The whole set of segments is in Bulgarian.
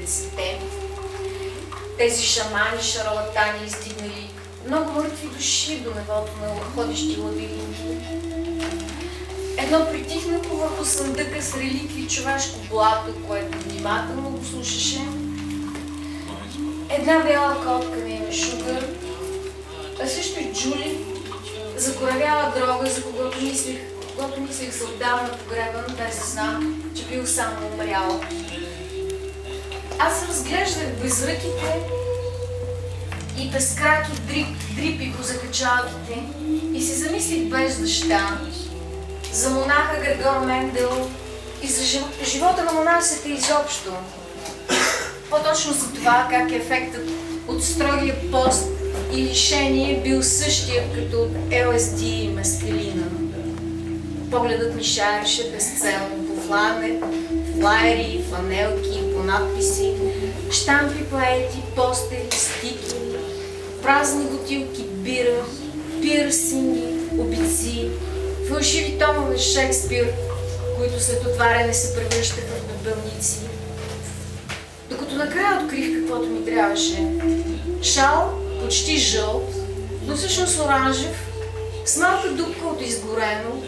90-те. Тези шамани, шарлатани, издигнали много мъртви души до нивото на ходещи лабиринти. Едно притихнало върху съндъка с реликви човешко блато, което внимателно го слушаше. Една бяла котка на име Шугър, а също и Джули, закоравяла дрога, за когото мислех за отдавна погребан, без да знам, че бил само умрял. Аз разглеждах безръките и безкраки дрипи по закачалките и си замислих без дъща за монаха Грегор Мендел и за живота на монасите изобщо. По-точно за това как ефектът от строгия пост и лишение бил същия като от ЛСД и мескалина. Погледът ми шареше безцелно по флаери, фланелки, по надписи, щампи, плети, постери, стикери, празни бутилки бира, пирсинги, обици, фалшиви томове Шекспир, които след отваряне се превръщаха в бебелници. Докато накрая открих каквото ми трябваше. Шал, почти жълт, но всъщност оранжев, с малка дупка от изгорено,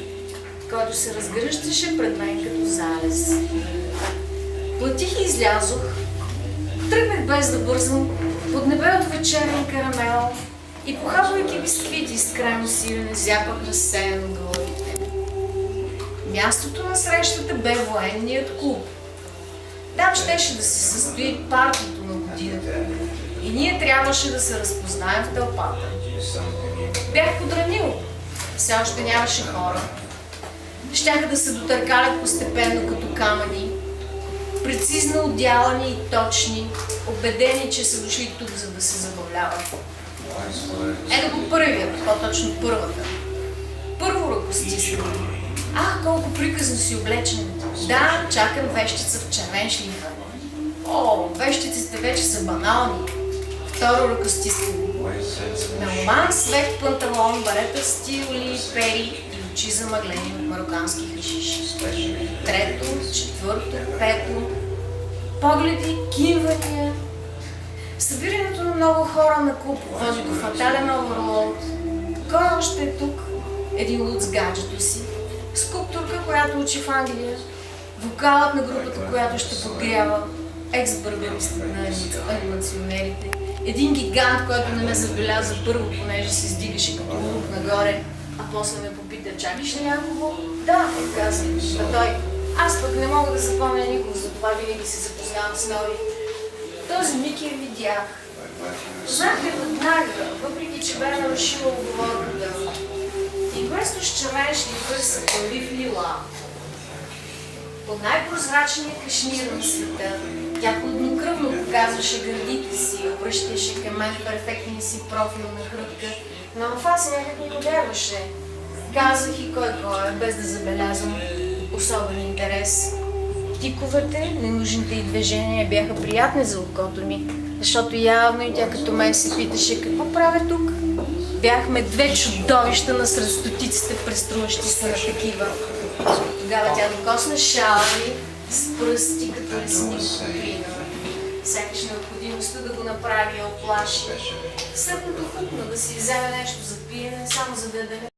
който се разгръщаше пред мен като залез. Платих и излязох. Тръгнах без да бързам под небе от вечерен карамел и похапвайки бисквити с крайно сирене, зяпах разсеяно главите. Мястото на срещата бе военният клуб. Там щеше да се състои партито на годината и ние трябваше да се разпознаем в тълпата. Бях подранил. Все още нямаше хора. Щяха да се дотъркалят постепенно като камъни, прецизно отдялани и точни, убедени, че са дошли тук, за да се забавляват. Ето го първият, по-точно първата. Първо ръкостискане. Ах, колко приказно си облечен. Да, чакам вещица в червен шлифър. О, вещиците вече са банални. Второ ръкостискане. Меломан, свет панталон, барета стили, пери и очи замъглени от марокански хашиш. Трето, четвърто, пето. Погледи, кимвания. Събирането на много хора на клуб води до фатален оверлоуд. Кой още е тук? Един луд с гаджето си. Скулптурка, която учи в Англия. Вокалът на групата, която ще подгрява. Екс-бърбаристът на анимационерите. Един гигант, който не ме забеляза първо, понеже се издигаше като лук нагоре, а после ме попита, чакаш ли някого? Да, каза. А той, аз пък не мога да запомня никого, затова винаги се запознавам с нови. Този миг я видях. Знах ли веднага, въпреки че бе нарушила уговорката. И вместо с червен шлифър се появи в лила. По най-прозрачния кашнир на света, тя хладнокръвно показваше гърдите си, обръщаше към мен перфектния си профил на хрътка, но в аз някак не го вярваше. Казах и кой е, без да забелязвам особен интерес. Тиковете, ненужните й движения бяха приятни за окото ми, защото явно и тя като мен се питаше какво правя тук. Бяхме две чудовища насред стотиците, преструващи се на такива. Тогава тя докосна шала ми с пръсти като лесни куприна. Сякаш необходимостта да го направи я оплаши. Сърдното хукна да си вземе нещо за пиене, само за да даде